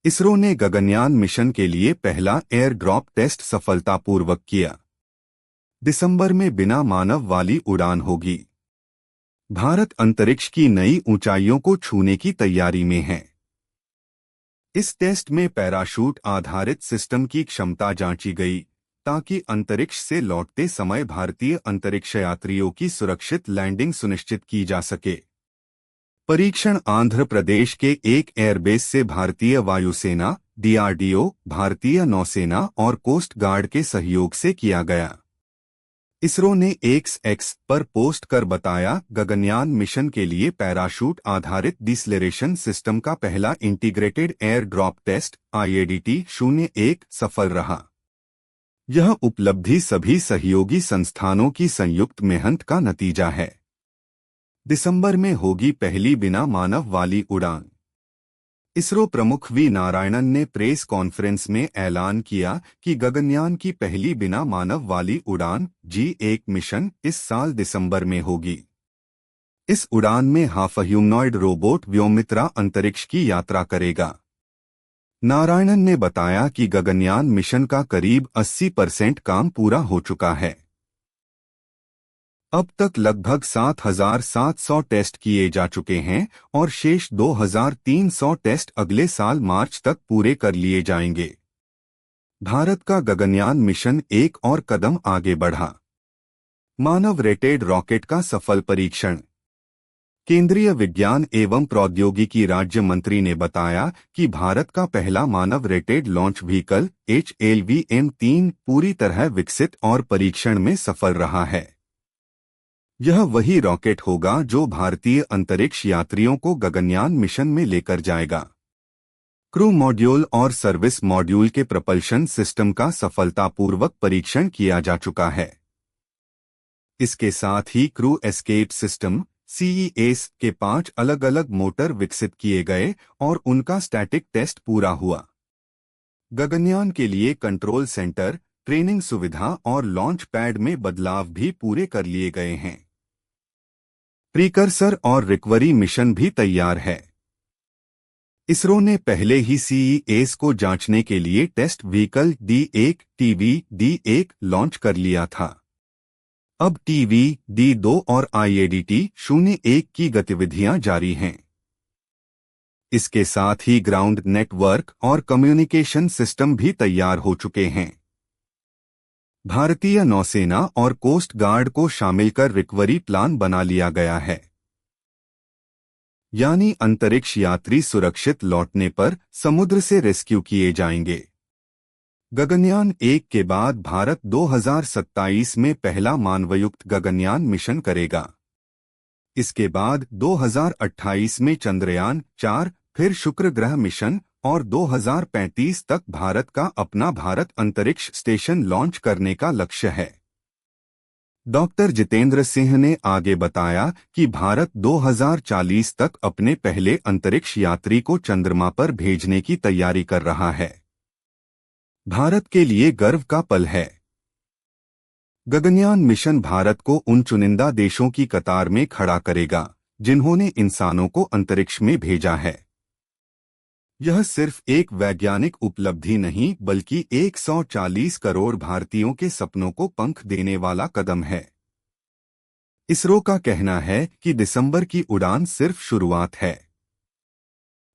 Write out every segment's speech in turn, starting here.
इसरो ने गगनयान मिशन के लिए पहला एयर ड्रॉप टेस्ट सफलतापूर्वक किया। दिसंबर में बिना मानव वाली उड़ान होगी। भारत अंतरिक्ष की नई ऊंचाइयों को छूने की तैयारी में है। इस टेस्ट में पैराशूट आधारित सिस्टम की क्षमता जांची गई, ताकि अंतरिक्ष से लौटते समय भारतीय अंतरिक्ष यात्रियों की सुरक्षित लैंडिंग सुनिश्चित की जा सके। परीक्षण आंध्र प्रदेश के एक एयरबेस से भारतीय वायुसेना, DRDO, भारतीय नौसेना और कोस्ट गार्ड के सहयोग से किया गया। इसरो ने X पर पोस्ट कर बताया, गगनयान मिशन के लिए पैराशूट आधारित डिसलेरेशन सिस्टम का पहला integrated air drop test IADT-01 सफल रहा। यह उपलब्धि सभी सहयोगी संस्थानों की संयुक्त मेहनत का नतीजा है। दिसंबर में होगी पहली बिना मानव वाली उड़ान। इसरो प्रमुख वी नारायणन ने प्रेस कॉन्फ्रेंस में ऐलान किया कि गगनयान की पहली बिना मानव वाली उड़ान G1 मिशन इस साल दिसंबर में होगी। इस उड़ान में हाफ ह्यूमनॉइड रोबोट व्योमित्रा अंतरिक्ष की यात्रा करेगा। नारायणन ने बताया कि गगनयान मिशन का करीब 80% काम पूरा हो चुका है। अब तक लगभग 7,700 टेस्ट किए जा चुके हैं और शेष 2,300 टेस्ट अगले साल मार्च तक पूरे कर लिए जाएंगे। भारत का गगनयान मिशन एक और कदम आगे बढ़ा। मानव रेटेड रॉकेट का सफल परीक्षण। केंद्रीय विज्ञान एवं प्रौद्योगिकी राज्य मंत्री ने बताया कि भारत का पहला मानव रेटेड लॉन्च व्हीकल HLVM-3 पूरी तरह विकसित और परीक्षण में सफल रहा है। यह वही रॉकेट होगा जो भारतीय अंतरिक्ष यात्रियों को गगनयान मिशन में लेकर जाएगा। क्रू मॉड्यूल और सर्विस मॉड्यूल के प्रपल्शन सिस्टम का सफलतापूर्वक परीक्षण किया जा चुका है। इसके साथ ही क्रू एस्केप सिस्टम CES के 5 अलग अलग मोटर विकसित किए गए और उनका स्टैटिक टेस्ट पूरा हुआ। गगनयान के लिए कंट्रोल सेंटर, ट्रेनिंग सुविधा और लॉन्च पैड में बदलाव भी पूरे कर लिए गए हैं। प्रीकर्सर और रिकवरी मिशन भी तैयार है। इसरो ने पहले ही CES को जांचने के लिए test vehicle D1 TVD1 launch कर लिया था। अब TVD2 और IADT-01 की गतिविधियां जारी हैं। इसके साथ ही ग्राउंड नेटवर्क और कम्युनिकेशन सिस्टम भी तैयार हो चुके हैं। भारतीय नौसेना और कोस्ट गार्ड को शामिल कर रिकवरी प्लान बना लिया गया है। यानी अंतरिक्ष यात्री सुरक्षित लौटने पर समुद्र से रेस्क्यू किए जाएंगे। गगनयान 1 के बाद भारत 2027 में पहला मानवयुक्त गगनयान मिशन करेगा। इसके बाद 2028 में चंद्रयान 4, फिर शुक्र ग्रह मिशन और 2035 तक भारत का अपना भारत अंतरिक्ष स्टेशन लॉन्च करने का लक्ष्य है। डॉक्टर जितेंद्र सिंह ने आगे बताया कि भारत 2040 तक अपने पहले अंतरिक्ष यात्री को चंद्रमा पर भेजने की तैयारी कर रहा है। भारत के लिए गर्व का पल है। गगनयान मिशन भारत को उन चुनिंदा देशों की कतार में खड़ा करेगा जिन्होंने इंसानों को अंतरिक्ष में भेजा है। यह सिर्फ एक वैज्ञानिक उपलब्धि नहीं बल्कि 140 करोड़ भारतीयों के सपनों को पंख देने वाला कदम है। इसरो का कहना है कि दिसंबर की उड़ान सिर्फ शुरुआत है।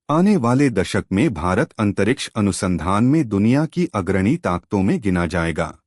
आने वाले दशक में भारत अंतरिक्ष अनुसंधान में दुनिया की अग्रणी ताकतों में गिना जाएगा।